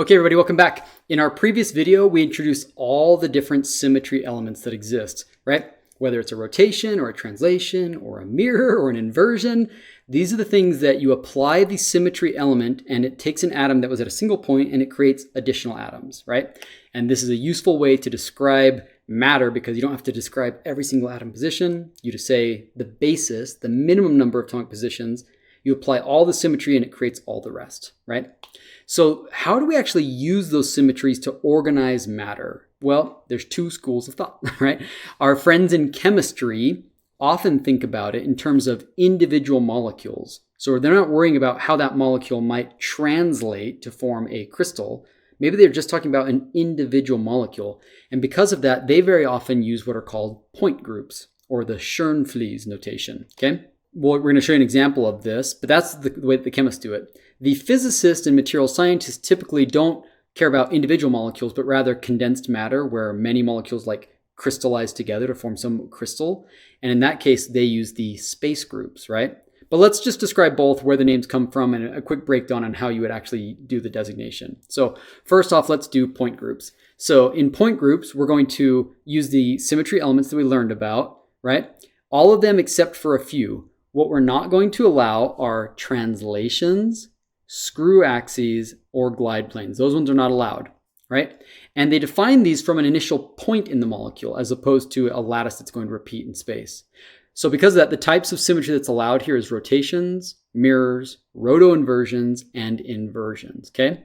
Okay, everybody, welcome back. In our previous video, we introduced all the different symmetry elements that exist, right? Whether it's a rotation or a translation or a mirror or an inversion, these are the things that you apply the symmetry element and it takes an atom that was at a single point and it creates additional atoms, right? And this is a useful way to describe matter because you don't have to describe every single atom position. You just say the basis, the minimum number of atomic positions, you apply all the symmetry and it creates all the rest, right? So how do we actually use those symmetries to organize matter? Well, there's two schools of thought, right? Our friends in chemistry often think about it in terms of individual molecules. So they're not worrying about how that molecule might translate to form a crystal. Maybe they're just talking about an individual molecule. And because of that, they very often use what are called point groups or the Frieze notation, okay? Well, we're going to show you an example of this, but that's the way that the chemists do it. The physicists and material scientists typically don't care about individual molecules, but rather condensed matter, where many molecules like crystallize together to form some crystal. And in that case, they use the space groups, right? But let's just describe both, where the names come from, and a quick breakdown on how you would actually do the designation. So first off, let's do point groups. So in point groups, we're going to use the symmetry elements that we learned about, right? All of them except for a few. What we're not going to allow are translations, screw axes, or glide planes. Those ones are not allowed, right? And they define these from an initial point in the molecule as opposed to a lattice that's going to repeat in space. So because of that, the types of symmetry that's allowed here is rotations, mirrors, roto-inversions, and inversions, okay?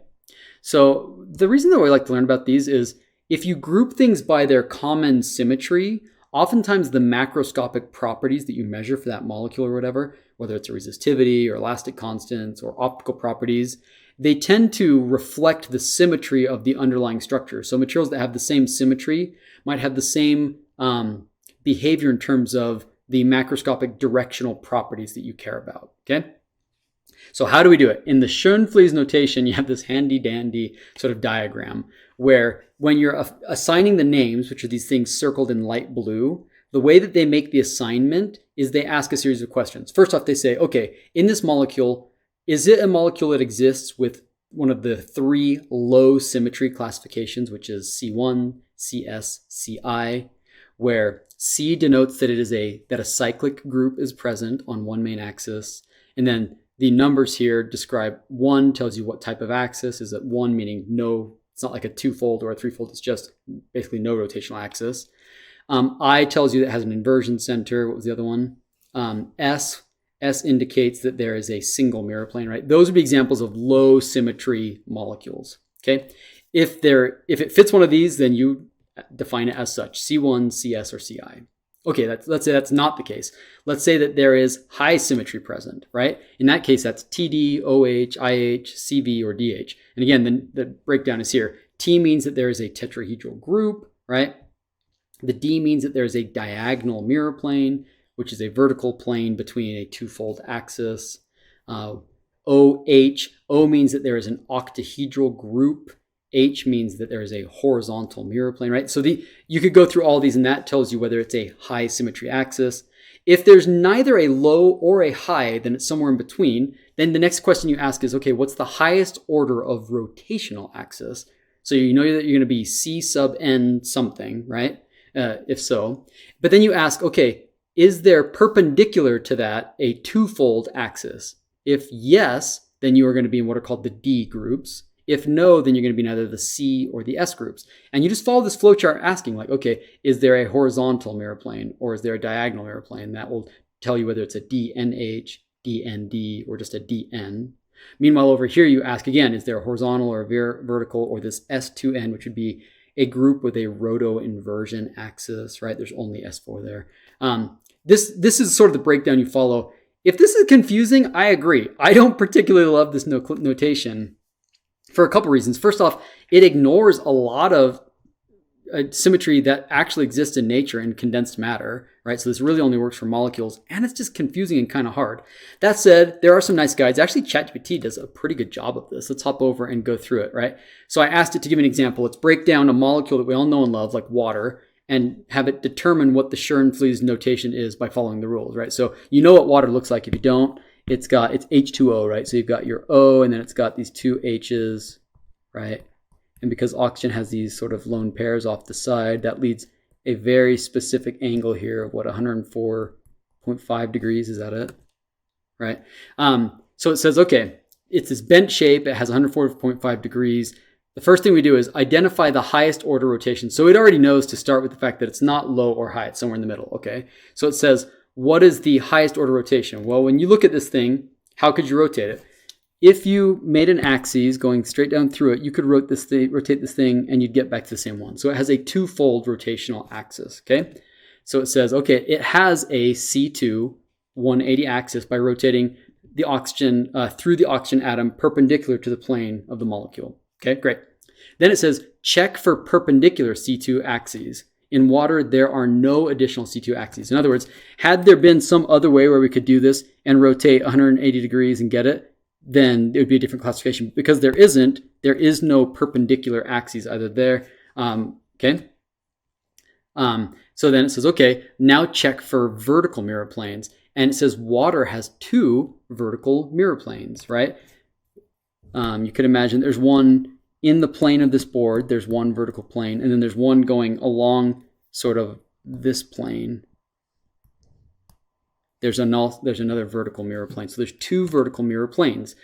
So the reason that we like to learn about these is if you group things by their common symmetry, oftentimes the macroscopic properties that you measure for that molecule or whatever, whether it's a resistivity or elastic constants or optical properties, they tend to reflect the symmetry of the underlying structure. So materials that have the same symmetry might have the same behavior in terms of the macroscopic directional properties that you care about, okay? So how do we do it? In the Frieze notation, you have this handy dandy sort of diagram where when you're assigning the names, which are these things circled in light blue, the way that they make the assignment is they ask a series of questions. First off, they say, okay, in this molecule, is it a molecule that exists with one of the three low symmetry classifications, which is C1, CS, Ci, where C denotes that that a cyclic group is present on one main axis, and then the numbers here describe 1 tells you what type of axis. Is it 1 meaning no, it's not like a twofold or a threefold, it's just basically no rotational axis. I tells you that it has an inversion center. What was the other one? S indicates that there is a single mirror plane, right? Those would be examples of low symmetry molecules, okay? If it fits one of these, then you define it as such, C1, CS, or Ci. Okay, let's say that's not the case. Let's say that there is high symmetry present, right? In that case, that's TD, OH, IH, CV, or DH. And again, the breakdown is here. T means that there is a tetrahedral group, right? The D means that there is a diagonal mirror plane, which is a vertical plane between a twofold axis. O means that there is an octahedral group. H means that there is a horizontal mirror plane, right? So you could go through all these and that tells you whether it's a high symmetry axis. If there's neither a low or a high, then it's somewhere in between. Then the next question you ask is, okay, what's the highest order of rotational axis? So you know that you're going to be C sub n something, right? If so. But then you ask, okay, is there perpendicular to that a twofold axis? If yes, then you are going to be in what are called the D groups. If no, then you're going to be in either the C or the S groups. And you just follow this flowchart asking like, okay, is there a horizontal mirror plane or is there a diagonal mirror plane? That will tell you whether it's a DNH, DND, or just a DN. Meanwhile, over here, you ask again, is there a horizontal or a vertical or this S2N, which would be a group with a roto-inversion axis, right? There's only S4 there. This is sort of the breakdown you follow. If this is confusing, I agree. I don't particularly love this notation for a couple reasons. First off, it ignores a lot of symmetry that actually exists in nature in condensed matter, right? So this really only works for molecules, and it's just confusing and kind of hard. That said, there are some nice guides. Actually, ChatGPT does a pretty good job of this. Let's hop over and go through it, right? So I asked it to give me an example. Let's break down a molecule that we all know and love, like water, and have it determine what the Frieze notation is by following the rules, right? So you know what water looks like. If you don't, it's H2O, right? So you've got your O, and then it's got these two H's, right? And because oxygen has these sort of lone pairs off the side, that leads a very specific angle here of what, 104.5 degrees, is that it? Right? So it says, okay, it's this bent shape, it has 104.5 degrees. The first thing we do is identify the highest order rotation. So it already knows to start with the fact that it's not low or high, it's somewhere in the middle, okay? So it says, what is the highest order rotation? Well, when you look at this thing, how could you rotate it? If you made an axis going straight down through it, you could rotate this thing, and you'd get back to the same one. So it has a twofold rotational axis, okay? So it says, okay, it has a C2 180 axis by rotating the oxygen through the oxygen atom perpendicular to the plane of the molecule. Okay, great. Then it says, check for perpendicular C2 axes. In water, there are no additional C2 axes. In other words, had there been some other way where we could do this and rotate 180 degrees and get it, then it would be a different classification. Because there isn't, there is no perpendicular axes either there. Okay. So then it says, okay, now check for vertical mirror planes. And it says water has 2 vertical mirror planes, right? You could imagine there's one in the plane of this board, there's one vertical plane, and then there's one going along sort of this plane. There's another vertical mirror plane. So there's 2 vertical mirror planes.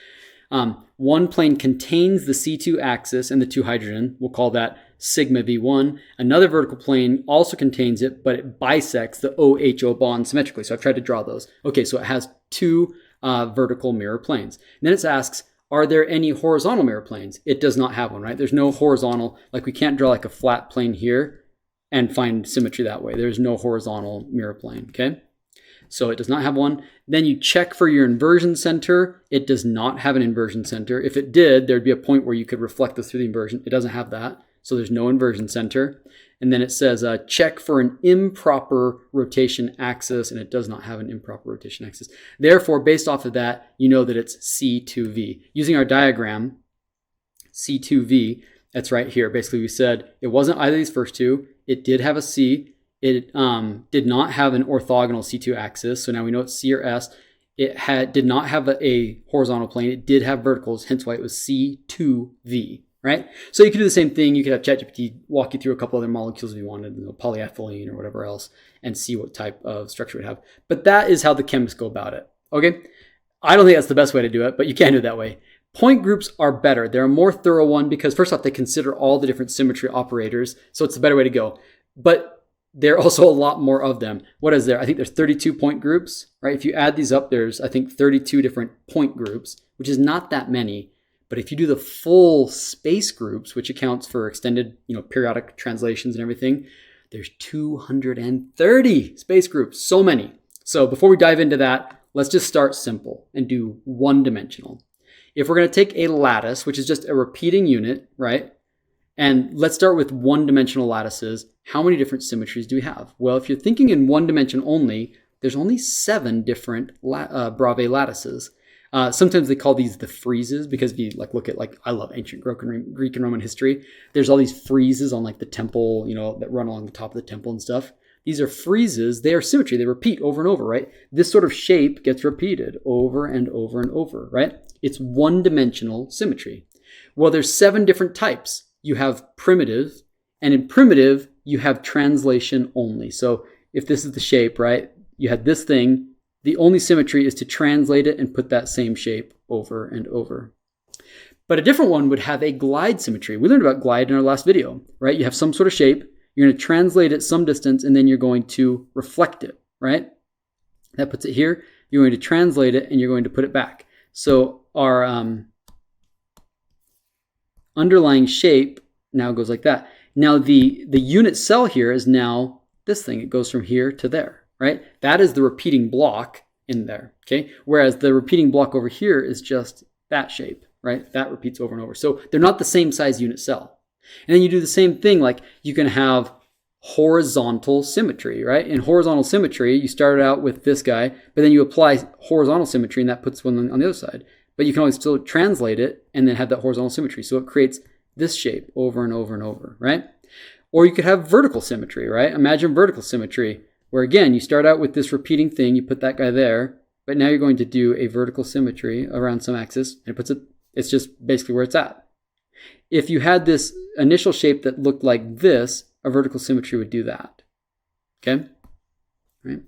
One plane contains the C2 axis and the 2 hydrogen. We'll call that sigma V1. Another vertical plane also contains it, but it bisects the OHO bond symmetrically. So I've tried to draw those. Okay, so it has 2 vertical mirror planes. And then it asks, are there any horizontal mirror planes? It does not have one, right? There's no horizontal, like we can't draw like a flat plane here and find symmetry that way. There's no horizontal mirror plane, okay? So it does not have one. Then you check for your inversion center. It does not have an inversion center. If it did, there'd be a point where you could reflect this through the inversion. It doesn't have that. So there's no inversion center. And then it says check for an improper rotation axis, and it does not have an improper rotation axis. Therefore, based off of that, you know that it's C2V. Using our diagram, C2V, that's right here. Basically, we said it wasn't either of these first two. It did have a C. It did not have an orthogonal C2 axis. So now we know it's C or S. It did not have a horizontal plane. It did have verticals, hence why it was C2V. Right? So you could do the same thing. You could have ChatGPT walk you through a couple other molecules if you wanted, polyethylene or whatever else, and see what type of structure it would have. But that is how the chemists go about it. Okay? I don't think that's the best way to do it, but you can do it that way. Point groups are better. They're a more thorough one because first off, they consider all the different symmetry operators. So it's a better way to go. But there are also a lot more of them. What is there? I think there's 32 point groups, right? If you add these up, there's, I think, 32 different point groups, which is not that many. But if you do the full space groups, which accounts for extended, periodic translations and everything, there's 230 space groups, so many. So before we dive into that, let's just start simple and do one-dimensional. If we're going to take a lattice, which is just a repeating unit, right? And let's start with one-dimensional lattices. How many different symmetries do we have? Well, if you're thinking in one dimension only, there's only 7 different Bravais lattices. Sometimes they call these the friezes because if you look at I love ancient Greek and Roman history. There's all these friezes on the temple, that run along the top of the temple and stuff. These are friezes. They are symmetry. They repeat over and over, right? This sort of shape gets repeated over and over and over, right? It's one-dimensional symmetry. Well, there's 7 different types. You have primitive, and in primitive, you have translation only. So if this is the shape, right? You had this thing. The only symmetry is to translate it and put that same shape over and over. But a different one would have a glide symmetry. We learned about glide in our last video, right? You have some sort of shape, you're going to translate it some distance, and then you're going to reflect it, right? That puts it here. You're going to translate it, and you're going to put it back. So our underlying shape now goes like that. Now the unit cell here is now this thing. It goes from here to there. Right? That is the repeating block in there, okay? Whereas the repeating block over here is just that shape, right? That repeats over and over. So they're not the same size unit cell. And then you do the same thing, you can have horizontal symmetry, right? In horizontal symmetry, you started out with this guy, but then you apply horizontal symmetry and that puts one on the other side. But you can always still translate it and then have that horizontal symmetry. So it creates this shape over and over and over, right? Or you could have vertical symmetry, right? Imagine vertical symmetry, where again, you start out with this repeating thing, you put that guy there, but now you're going to do a vertical symmetry around some axis, and it's just basically where it's at. If you had this initial shape that looked like this, a vertical symmetry would do that. Okay? Right.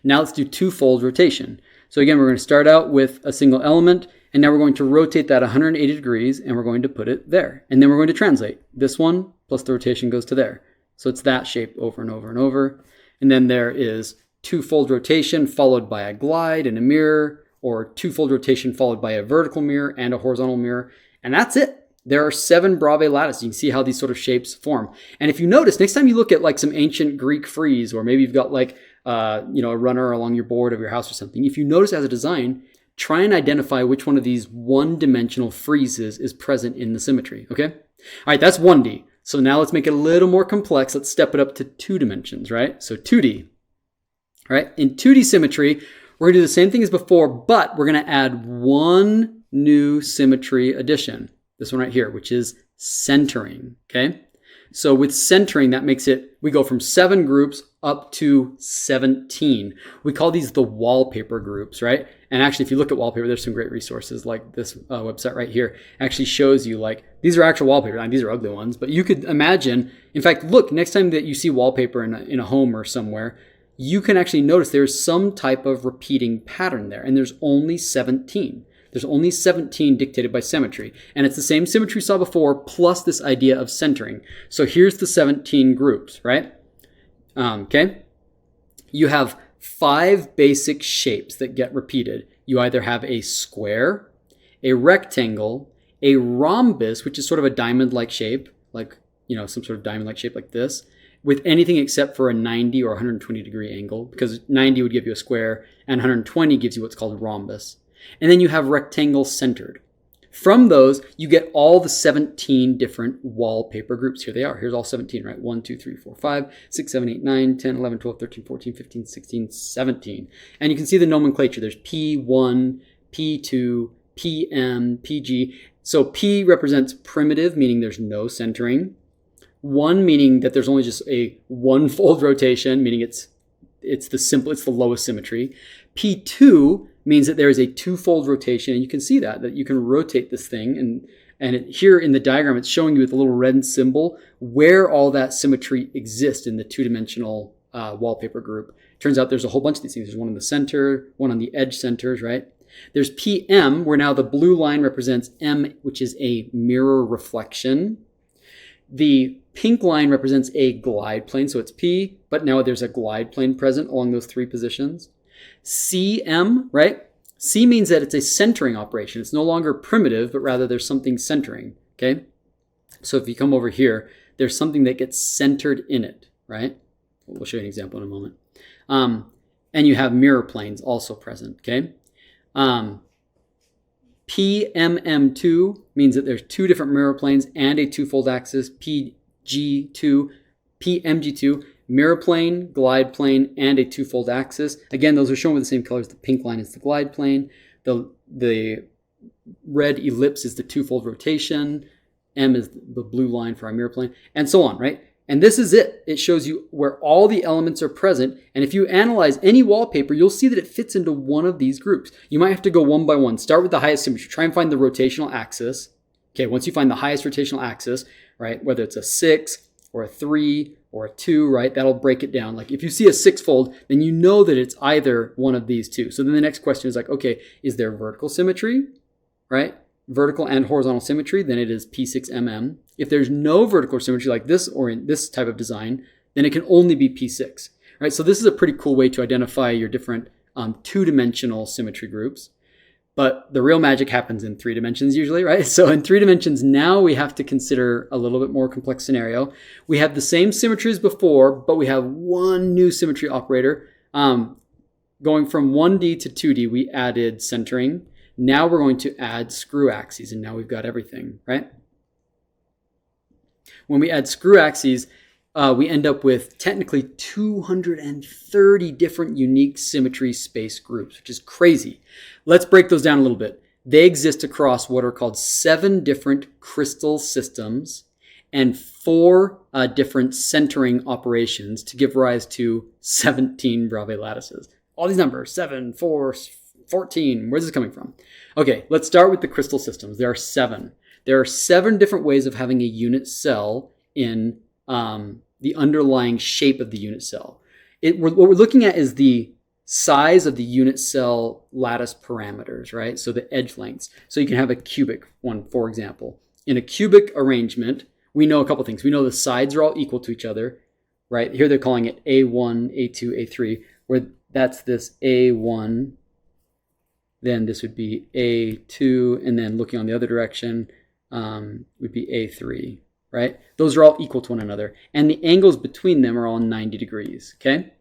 Now let's do twofold rotation. So again, we're going to start out with a single element, and now we're going to rotate that 180 degrees, and we're going to put it there. And then we're going to translate. This one plus the rotation goes to there. So it's that shape over and over and over. And then there is twofold rotation followed by a glide and a mirror, or twofold rotation followed by a vertical mirror and a horizontal mirror. And that's it. There are 7 Bravais lattices. You can see how these sort of shapes form. And if you notice, next time you look at like some ancient Greek frieze, or maybe you've got like a runner along your board of your house or something, if you notice as a design, try and identify which one of these one-dimensional friezes is present in the symmetry, okay? All right, that's 1D. So now let's make it a little more complex. Let's step it up to 2 dimensions, right? So 2D, all right? In 2D symmetry, we're gonna do the same thing as before, but we're gonna add one new symmetry addition. This one right here, which is centering, okay? So with centering, that makes it, we go from 7 groups up to 17. We call these the wallpaper groups, right? And actually, if you look at wallpaper, there's some great resources like this website right here. Actually shows you like, these are actual wallpaper. I mean, these are ugly ones, but you could imagine, in fact, look, next time that you see wallpaper in a home or somewhere, you can actually notice there's some type of repeating pattern there, and there's only 17. There's only 17 dictated by symmetry. And it's the same symmetry we saw before, plus this idea of centering. So here's the 17 groups, right? Okay. You have 5 basic shapes that get repeated. You either have a square, a rectangle, a rhombus, which is sort of a diamond-like shape, like, some sort of diamond-like shape like this, with anything except for a 90 or 120 degree angle, because 90 would give you a square and 120 gives you what's called a rhombus. And then you have rectangle centered. From those, you get all the 17 different wallpaper groups. Here they are. Here's all 17, right? 1, 2, 3, 4, 5, 6, 7, 8, 9, 10, 11, 12, 13, 14, 15, 16, 17. And you can see the nomenclature. There's P1, P2, PM, PG. So P represents primitive, meaning there's no centering. 1 meaning that there's only just a one-fold rotation, meaning it's the lowest symmetry. P2 means that there is a twofold rotation, and you can see that you can rotate this thing, and here in the diagram it's showing you with a little red symbol where all that symmetry exists in the 2-dimensional wallpaper group. Turns out there's a whole bunch of these things. There's one in the center, one on the edge centers, right? There's PM, where now the blue line represents M, which is a mirror reflection. The pink line represents a glide plane, so it's P, but now there's a glide plane present along those 3 positions. CM, right? C means that it's a centering operation. It's no longer primitive, but rather there's something centering, okay? So if you come over here, there's something that gets centered in it, right? We'll show you an example in a moment. And you have mirror planes also present, okay? PMM2 means that there's 2 different mirror planes and a twofold axis. PG2, PMG2, mirror plane, glide plane, and a twofold axis. Again, those are shown with the same colors. The pink line is the glide plane. The red ellipse is the twofold rotation. M is the blue line for our mirror plane, and so on, right? And this is it. It shows you where all the elements are present. And if you analyze any wallpaper, you'll see that it fits into one of these groups. You might have to go one by one. Start with the highest symmetry. Try and find the rotational axis. Okay, once you find the highest rotational axis, right, whether it's a 6 or a 3 or a 2, right, that'll break it down. Like if you see a 6-fold, then you know that it's either one of these 2. So then the next question is like, okay, is there vertical symmetry, right? Vertical and horizontal symmetry, then it is P6MM. If there's no vertical symmetry like this or in this type of design, then it can only be P6. Right? So this is a pretty cool way to identify your different 2-dimensional symmetry groups. But the real magic happens in 3 dimensions usually, right? So in 3 dimensions, now we have to consider a little bit more complex scenario. We have the same symmetry as before, but we have one new symmetry operator. Going from 1D to 2D, we added centering. Now we're going to add screw axes, and now we've got everything, right? When we add screw axes, we end up with technically 230 different unique symmetry space groups, which is crazy. Let's break those down a little bit. They exist across what are called 7 different crystal systems and 4 different centering operations to give rise to 17 Bravais lattices. All these numbers, 7, 4, 14, where's this coming from? Okay, let's start with the crystal systems. There are 7. There are 7 different ways of having a unit cell in the underlying shape of the unit cell. What we're looking at is the size of the unit cell lattice parameters, right? So the edge lengths. So you can have a cubic one, for example. In a cubic arrangement, we know a couple things. We know the sides are all equal to each other, right? Here they're calling it A1, A2, A3, where that's this A1, then this would be A2, and then looking on the other direction would be A3, right? Those are all equal to one another. And the angles between them are all 90 degrees, okay?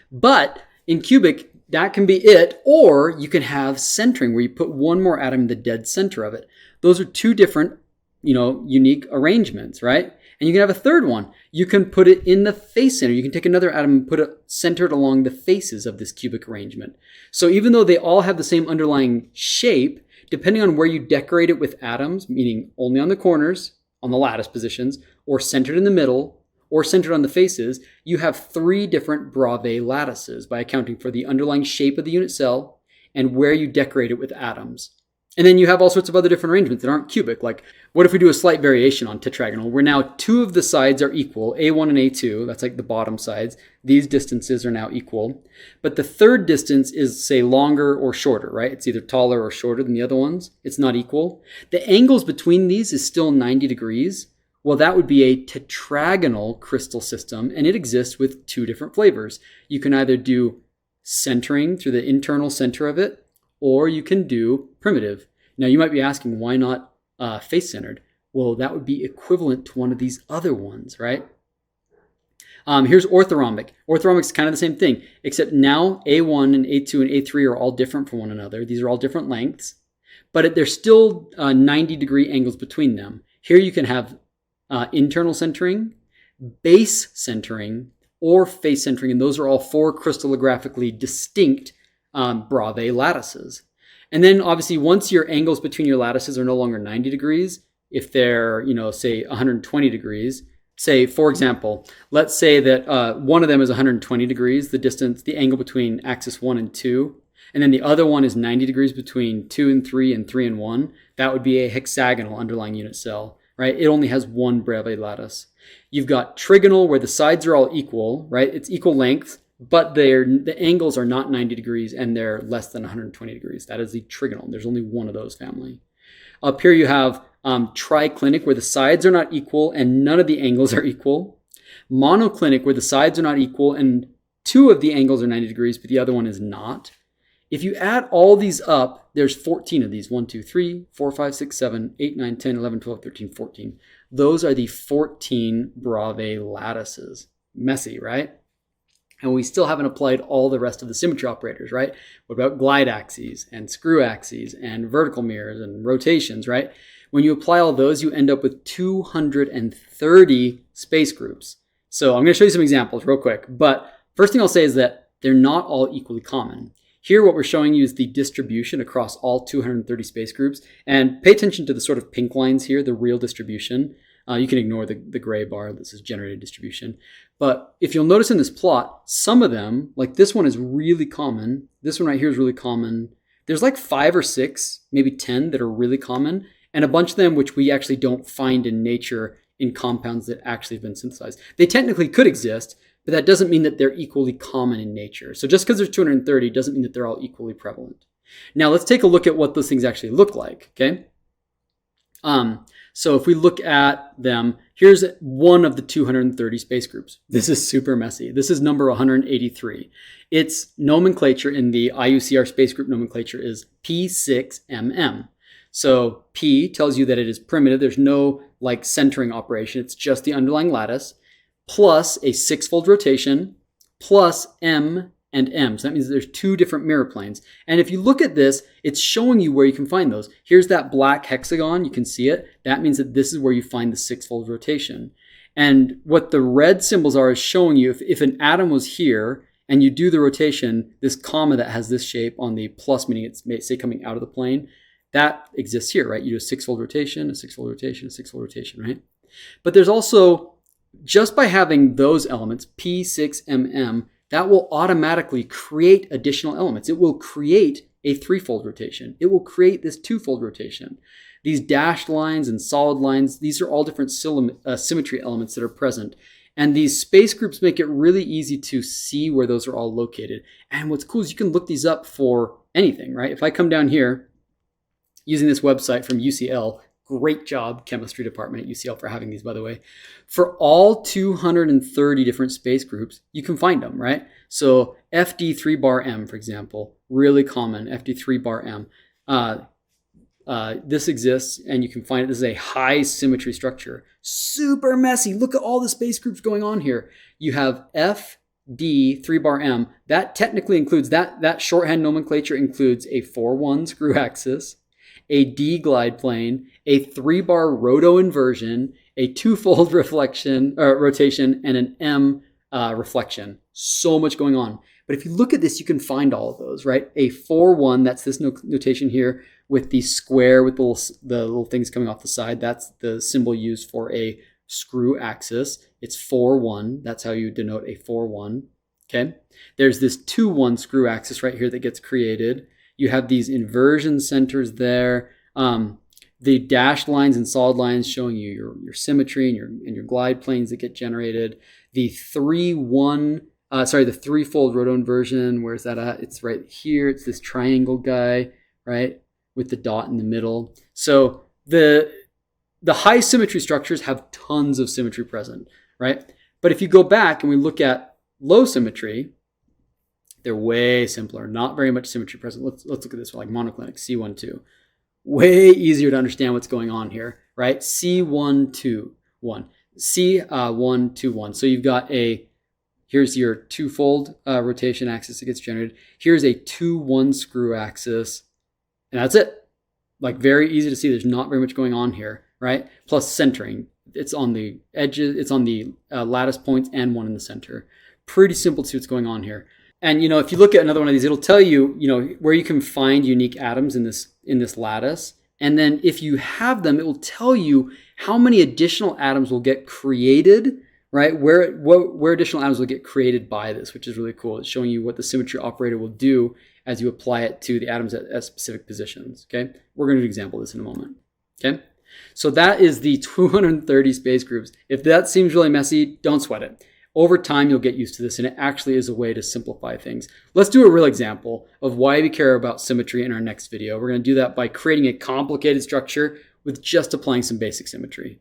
But in cubic, that can be it, or you can have centering where you put one more atom in the dead center of it. Those are 2 different, unique arrangements, right? And you can have a third one. You can put it in the face center. You can take another atom and put it centered along the faces of this cubic arrangement. So even though they all have the same underlying shape, depending on where you decorate it with atoms, meaning only on the corners, on the lattice positions, or centered in the middle, or centered on the faces, you have 3 different Bravais lattices by accounting for the underlying shape of the unit cell and where you decorate it with atoms. And then you have all sorts of other different arrangements that aren't cubic. Like, what if we do a slight variation on tetragonal, where now 2 of the sides are equal, A1 and A2, that's like the bottom sides. These distances are now equal. But the third distance is, say, longer or shorter, right? It's either taller or shorter than the other ones. It's not equal. The angles between these is still 90 degrees. Well, that would be a tetragonal crystal system, and it exists with 2 different flavors. You can either do centering through the internal center of it, or you can do primitive. Now, you might be asking, why not face-centered? Well, that would be equivalent to one of these other ones, right? Here's orthorhombic. Orthorhombic is kind of the same thing, except now A1 and A2 and A3 are all different from one another. These are all different lengths, but there's still 90-degree angles between them. Here you can have internal centering, base centering, or face centering, and those are all 4 crystallographically distinct Bravais lattices. And then obviously once your angles between your lattices are no longer 90 degrees, if they're, say 120 degrees, say, for example, let's say that one of them is 120 degrees, the distance, the angle between axis 1 and 2, and then the other one is 90 degrees between 2 and 3 and 3 and 1, that would be a hexagonal underlying unit cell, right? It only has 1 Bravais lattice. You've got trigonal where the sides are all equal, right? It's equal length, but the angles are not 90 degrees and they're less than 120 degrees. That is the trigonal. There's only one of those family. Up here you have triclinic where the sides are not equal and none of the angles are equal. Monoclinic where the sides are not equal and 2 of the angles are 90 degrees, but the other one is not. If you add all these up, there's 14 of these. 1, 2, 3, 4, 5, 6, 7, 8, 9, 10, 11, 12, 13, 14. Those are the 14 Bravais lattices. Messy, right? And we still haven't applied all the rest of the symmetry operators, right? What about glide axes and screw axes and vertical mirrors and rotations, right? When you apply all those, you end up with 230 space groups. So I'm going to show you some examples real quick. But first thing I'll say is that they're not all equally common. Here, what we're showing you is the distribution across all 230 space groups. And pay attention to the sort of pink lines here, the real distribution. You can ignore the gray bar. This is generated distribution. But if you'll notice in this plot, some of them, like this one is really common. This one right here is really common. There's like 5 or 6, maybe 10 that are really common, and a bunch of them which we actually don't find in nature in compounds that actually have been synthesized. They technically could exist, but that doesn't mean that they're equally common in nature. So just because there's 230 doesn't mean that they're all equally prevalent. Now let's take a look at what those things actually look like, okay? So if we look at them, here's one of the 230 space groups. This is super messy. This is number 183. Its nomenclature in the IUCR space group nomenclature is P6MM. So P tells you that it is primitive. There's no like centering operation. It's just the underlying lattice plus a 6-fold rotation plus M and M. So that means there's 2 different mirror planes. And if you look at this, it's showing you where you can find those. Here's that black hexagon. You can see it. That means that this is where you find the 6-fold rotation. And what the red symbols are is showing you if an atom was here and you do the rotation, this comma that has this shape on the plus, meaning it's, say, coming out of the plane, that exists here, right? You do a 6-fold rotation, a 6-fold rotation, a 6-fold rotation, right? But there's also, just by having those elements, P6MM, that will automatically create additional elements. It will create a 3-fold rotation. It will create this 2-fold rotation. These dashed lines and solid lines, these are all different symmetry elements that are present. And these space groups make it really easy to see where those are all located. And what's cool is you can look these up for anything, right? If I come down here using this website from UCL, great job, chemistry department at UCL for having these, by the way. For all 230 different space groups, you can find them, right? So FD3 bar M, for example, really common, FD3 bar M. This exists and you can find it. This is a high symmetry structure. Super messy. Look at all the space groups going on here. You have FD3 bar M. That technically includes, that shorthand nomenclature includes a 4-1 screw axis, a D glide plane, a 3-bar roto inversion, a 2-fold rotation, and an M reflection. So much going on. But if you look at this, you can find all of those, right? A 4-1, that's this notation here with the square with the little things coming off the side. That's the symbol used for a screw axis. It's 4-1. That's how you denote a 4-1. Okay. There's this 2-1 screw axis right here that gets created. You have these inversion centers there. The dashed lines and solid lines showing you your symmetry and your glide planes that get generated. The 3-fold roto inversion. Where's that at? It's right here. It's this triangle guy, right, with the dot in the middle. So the high symmetry structures have tons of symmetry present, right? But if you go back and we look at low symmetry, they're way simpler. Not very much symmetry present. Let's look at this one, like monoclinic C1-2. Way easier to understand what's going on here, right? C1-2-1, C1-2-1. So you've got here's your 2-fold rotation axis that gets generated. Here's a 2-1 screw axis, and that's it. Like, very easy to see. There's not very much going on here, right? Plus centering. It's on the edges. It's on the lattice points and one in the center. Pretty simple to see what's going on here. And, if you look at another one of these, it'll tell you, where you can find unique atoms in this lattice. And then if you have them, it will tell you how many additional atoms will get created, right? Where additional atoms will get created by this, which is really cool. It's showing you what the symmetry operator will do as you apply it to the atoms at specific positions, okay? We're going to do an example of this in a moment, okay? So that is the 230 space groups. If that seems really messy, don't sweat it. Over time, you'll get used to this, and it actually is a way to simplify things. Let's do a real example of why we care about symmetry in our next video. We're going to do that by creating a complicated structure with just applying some basic symmetry.